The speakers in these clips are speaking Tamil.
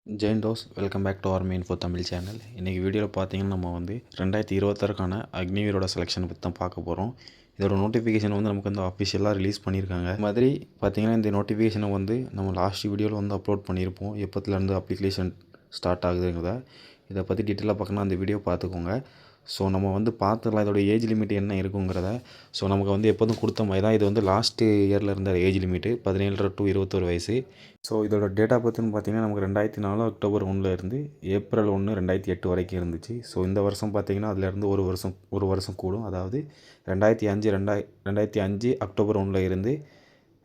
ஜெயின் டோஸ் welcome back to our main for Tamil channel. இன்றைக்கி வீடியோவில் பார்த்தீங்கன்னா நம்ம வந்து 2026க்கான அக்னிவீரோட செலெக்ஷனை பற்றி தான் பார்க்க போகிறோம். இதோட நோட்டிஃபிகேஷன் வந்து நமக்கு வந்து அஃபிஷியலாக ரிலீஸ் பண்ணியிருக்காங்க. அது மாதிரி பார்த்தீங்கன்னா இந்த நோட்டிஃபிகேஷனை வந்து நம்ம லாஸ்ட் வீடியோவில் வந்து அப்லோட் பண்ணியிருப்போம். எப்போத்துலேருந்து அப்ளிகேஷன் ஸ்டார்ட் ஆகுதுங்கிறத இதை பற்றி டீட்டெயிலாக பார்க்கணும், அந்த வீடியோ பார்த்துக்கோங்க. ஸோ நம்ம வந்து பார்த்துக்கலாம் இதோட ஏஜ் லிமிட் என்ன இருக்குங்கிறத. ஸோ நமக்கு வந்து எப்போதும் கொடுத்த மாதிரி தான் இது வந்து லாஸ்ட் இயரில் இருந்த ஏஜ் லிமிட்டு 17 to 21 வயசு. ஸோ இதோட டேட்டா பற்றின்னு பார்த்தீங்கன்னா நமக்கு 2004 அக்டோபர் 1 இருந்து ஏப்ரல் 1 2008 வரைக்கும் இருந்துச்சு. ஸோ இந்த வருஷம் பார்த்தீங்கன்னா அதிலேருந்து ஒரு வருஷம் கூடும். அதாவது 2005 அக்டோபர் 1 இருந்து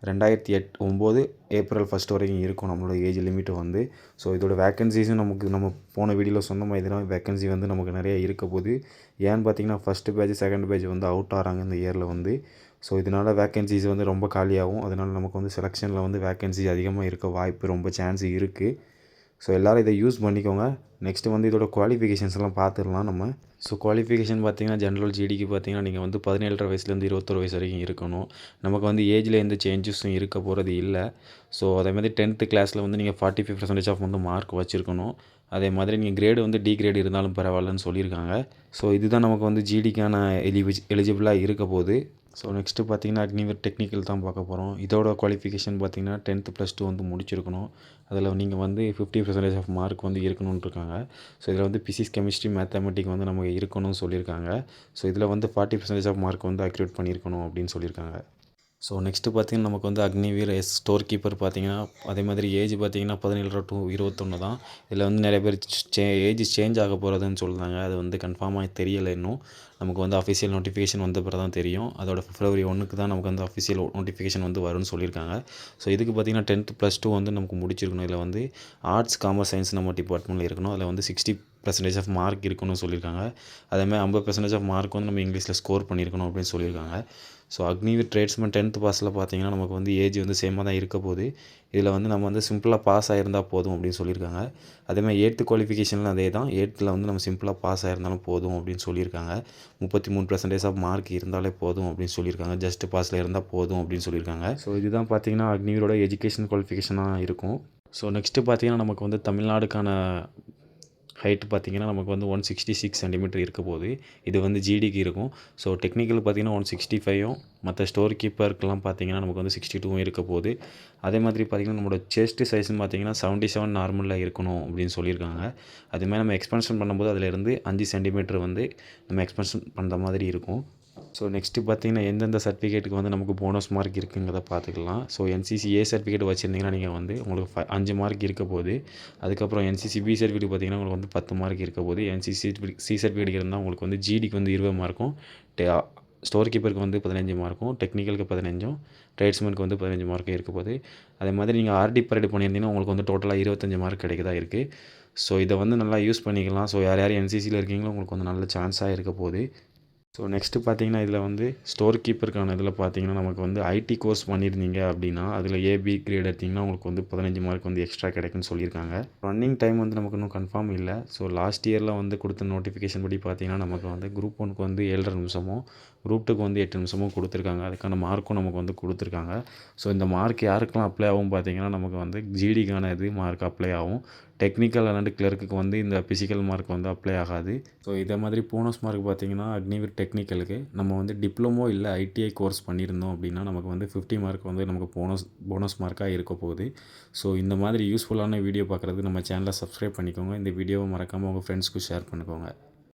2009 ஏப்ரல் 1 வரைக்கும் இருக்கும் நம்மளோட ஏஜ் லிமிட்டு வந்து. ஸோ இதோட வேக்கன்சிஸும் நம்ம போன வீடியோவில் சொன்ன மாதிரி தான் வேக்கன்சி வந்து நமக்கு நிறையா இருக்க போகுது. ஏன்னு பார்த்தீங்கன்னா ஃபஸ்ட்டு பேட்ச் செகண்ட் பேட்ச் வந்து அவுட் ஆகிறாங்க இந்த இயரில் வந்து. ஸோ இதனால் வேக்கன்சிஸ் வந்து ரொம்ப காலியாகும். அதனால் நமக்கு வந்து செலெக்ஷனில் வந்து வேக்கன்சி அதிகமாக இருக்க வாய்ப்பு ரொம்ப சான்ஸ் இருக்குது. ஸோ எல்லோரும் இதை யூஸ் பண்ணிக்கோங்க. நெக்ஸ்ட்டு வந்து இதோட குவாலிஃபிகேஷன்ஸ்லாம் பார்த்துடலாம் நம்ம. ஸோ குவாலிஃபிகேஷன் பார்த்தீங்கன்னா ஜென்ரல் ஜிடிக்கு பார்த்தீங்கன்னா நீங்கள் வந்து 17 வயசுலேருந்து 21 வயசு வரைக்கும் இருக்கணும். நமக்கு வந்து ஏஜில் எந்த சேஞ்சஸும் இருக்க போகிறது இல்லை. ஸோ அதே மாதிரி 10th கிளாஸில் வந்து நீங்கள் 45% ஆஃப் வந்து மார்க் வச்சுருக்கணும். அதே மாதிரி நீங்கள் கிரேடு வந்து டி கிரேடு இருந்தாலும் பரவாயில்லன்னு சொல்லியிருக்காங்க. ஸோ இதுதான் நமக்கு வந்து ஜிடிக்கான எலிஜிபிளாக இருக்க போகுது. ஸோ நெக்ஸ்ட்டு பார்த்தீங்கன்னா அக்னிவீர் டெக்னிக்கல் தான் பார்க்க போகிறோம். இதோட குவாலிஃபிகேஷன் பார்த்தீங்கன்னா 10th + 2 வந்து முடிச்சிருக்கணும். அதில் நீங்கள் வந்து 50% ஆஃப் மார்க் வந்து இருக்கணும்னு இருக்காங்க. ஸோ இதில் வந்து பிசிக்ஸ் கெமிஸ்ட்ரி மேத்தமெட்டிக் வந்து நமக்கு இருக்கணும்னு சொல்லியிருக்காங்க. ஸோ இதில் வந்து 40% ஆஃப் மார்க் வந்து அக்யூரேட் பண்ணியிருக்கணும் அப்படின்னு சொல்லியிருக்காங்க. ஸோ நெக்ஸ்ட்டு பார்த்தீங்கன்னா நமக்கு வந்து அக்னிவீர் ஸ்டோர் கீப்பர் பார்த்தீங்கன்னா அதே மாதிரி ஏஜ் பார்த்தீங்கன்னா 17 to 21 தான். இதில் வந்து நிறைய பேர் ஏஜ் சேஞ்ச் ஆக போகிறதுன்னு சொல்கிறாங்க. அது வந்து கன்ஃபார்மாக தெரியலை இன்னும். நமக்கு வந்து அஃபிஷியல் நோட்டிஃபிகேஷன் வந்த பிறகு தான் தெரியும். அதோட February 1 தான் நமக்கு வந்து அஃபிஷியல் நோட்டிஃபிகேஷன் வந்து வரும்னு சொல்லியிருக்காங்க. ஸோ இதுக்கு பார்த்தீங்கன்னா 10th + 2 வந்து நமக்கு முடிச்சிருக்கணும். இதில் வந்து ஆர்ட்ஸ் காமர்ஸ் சயின்ஸ் நம்ம டிபார்ட்மெண்ட்டில் இருக்கணும். அதில் வந்து 60% ஆஃப் மார்க் இருக்கணும்னு சொல்லியிருக்காங்க. அதேமாதிரி 50% ஆஃப் மார்க் வந்து நம்ம இங்கிலீஷில் ஸ்கோர் பண்ணியிருக்கணும் அப்படின்னு சொல்லியிருக்காங்க. ஸோ அக்னிவீர் ட்ரேட்ஸ்மேன் 10th பாஸில் பார்த்தீங்கன்னா நமக்கு வந்து ஏஜ் வந்து சேமாக தான் இருக்க போகுது. இதில் வந்து நம்ம வந்து சிம்பிளாக பாஸ் ஆகிருந்தால் போதும் அப்படின்னு சொல்லியிருக்காங்க. அதேமாதிரி 8th குவாலிஃபிகேஷனில் அதே தான். 8th வந்து நம்ம சிம்பிளாக பாஸ் ஆகிருந்தாலும் போதும் அப்படின்னு சொல்லியிருக்காங்க. 33% ஆஃப் மார்க் இருந்தாலே போதும் அப்படின்னு சொல்லியிருக்காங்க. ஜஸ்ட் பாஸில் இருந்தால் போதும் அப்படின்னு சொல்லியிருக்காங்க. ஸோ இதுதான் பார்த்தீங்கன்னா அக்னிவீரோட எஜுகேஷன் குவாலிஃபிகேஷனாக இருக்கும். ஸோ நெக்ஸ்ட்டு பார்த்தீங்கன்னா நமக்கு வந்து தமிழ்நாடுக்கான ஹைட்டு பார்த்திங்கன்னா நமக்கு வந்து 166 சென்டிமீட்டர் இருக்க போகுது. இது வந்து ஜிடிக்கு இருக்கும். ஸோ டெக்னிக்கல் பார்த்திங்கன்னா 165ம் மற்ற ஸ்டோர் கீப்பருக்கெல்லாம் பார்த்திங்கன்னா நமக்கு வந்து 62ம் இருக்க போகுது. அதே மாதிரி பார்த்திங்கன்னா நம்மளோட செஸ்ட்டு சைஸ்ன்னு பார்த்திங்கன்னா 77 நார்மலில் இருக்கணும் அப்படின்னு சொல்லியிருக்காங்க. அதுமாதிரி நம்ம எக்ஸ்பென்ஷன் பண்ணும்போது அதிலேருந்து 5 சென்டிமீட்டர் வந்து நம்ம எக்ஸ்பென்ஷன் பண்ணுற மாதிரி இருக்கும். ஸோ நெக்ஸ்ட்டு பார்த்தீங்கன்னா எந்தெந்த சர்டிஃபிகேட்டுக்கு வந்து நமக்கு போனஸ் மார்க் இருக்குங்கிறத பார்த்துக்கலாம். ஸோ என்சிசி ஏ சர்டிஃபிகேட் வச்சுருந்தீங்கன்னா நீங்கள் வந்து உங்களுக்கு 5 மார்க் இருக்க போகுது. அதுக்கப்புறம் என்சிசி பி சர்டிஃபிகேட் பார்த்தீங்கன்னா உங்களுக்கு வந்து 10 மார்க் இருக்க போகுது. என்சிசி சி சர்டிஃபிகேட் இருந்தால் உங்களுக்கு வந்து ஜிடிக்கு வந்து 20 மார்க்கும், ஸ்டோர் கீப்பருக்கு வந்து 15 மார்க்கும், டெக்னிக்கலுக்கு 15ம், ட்ரேட்ஸ்மேனுக்கு வந்து 15 மார்க்கும் இருக்க போகுது. அதே மாதிரி நீங்கள் ஆர்டி பரேட் பண்ணியிருந்தீங்கன்னா உங்களுக்கு வந்து டோட்டலாக 25 மார்க் கிடைக்கதா இருக்குது. ஸோ இதை வந்து நல்லா யூஸ் பண்ணிக்கலாம். ஸோ யார் என்சிசியில் இருக்கீங்களோ உங்களுக்கு வந்து நல்ல சான்ஸாக இருக்க போகுது. ஸோ நெக்ஸ்ட்டு பார்த்தீங்கன்னா இதில் வந்து ஸ்டோர் கீப்பருக்கான இதில் பார்த்தீங்கன்னா நமக்கு வந்து ஐடி கோர்ஸ் பண்ணியிருந்தீங்க அப்படின்னா அதில் ஏபி கிரேட் எடுத்திங்கன்னா உங்களுக்கு வந்து 15 மார்க் வந்து எக்ஸ்ட்ரா கிடைக்குன்னு சொல்லியிருக்காங்க. ரன்னிங் டைம் வந்து நமக்கு இன்னும் கன்ஃபார்ம் இல்லை. ஸோ லாஸ்ட் இயரில் வந்து கொடுத்த நோட்டிஃபிகேஷன் படி பார்த்தீங்கன்னா நமக்கு வந்து குரூப் 1க்கு வந்து 7.5 நிமிஷமும் குரூப் 2க்கு வந்து 8 நிமிஷமும் கொடுத்துருக்காங்க. அதுக்கான மார்க்கும் நமக்கு வந்து கொடுத்துருக்காங்க. ஸோ இந்த மார்க் யாருக்கெல்லாம் அப்ளை ஆகும் பார்த்தீங்கன்னா நமக்கு வந்து ஜிடிக்கான இது மார்க் அப்ளை ஆகும். டெக்னிக்கல் அண்ட் கிளர்க்குக்கு வந்து இந்த ஃபிசிக்கல் மார்க் வந்து அப்ளை ஆகாது. ஸோ இதே மாதிரி போனஸ் மார்க் பார்த்தீங்கன்னா அக்னிவீர் டெக்னிக்கலுக்கு நம்ம வந்து டிப்ளமோ இல்லை ஐடிஐ கோர்ஸ் பண்ணியிருந்தோம் அப்படின்னா நமக்கு வந்து 50 மார்க் வந்து நமக்கு போனஸ் மார்க்காக இருக்க போகுது. ஸோ இந்த மாதிரி யூஸ்ஃபுல்லான வீடியோ பார்க்குறதுக்கு நம்ம சேனலை சப்ஸ்கிரைப் பண்ணிக்கோங்க. இந்த வீடியோவை மறக்காமல் உங்கள் ஃப்ரெண்ட்ஸ்க்கு ஷேர் பண்ணிக்கோங்க.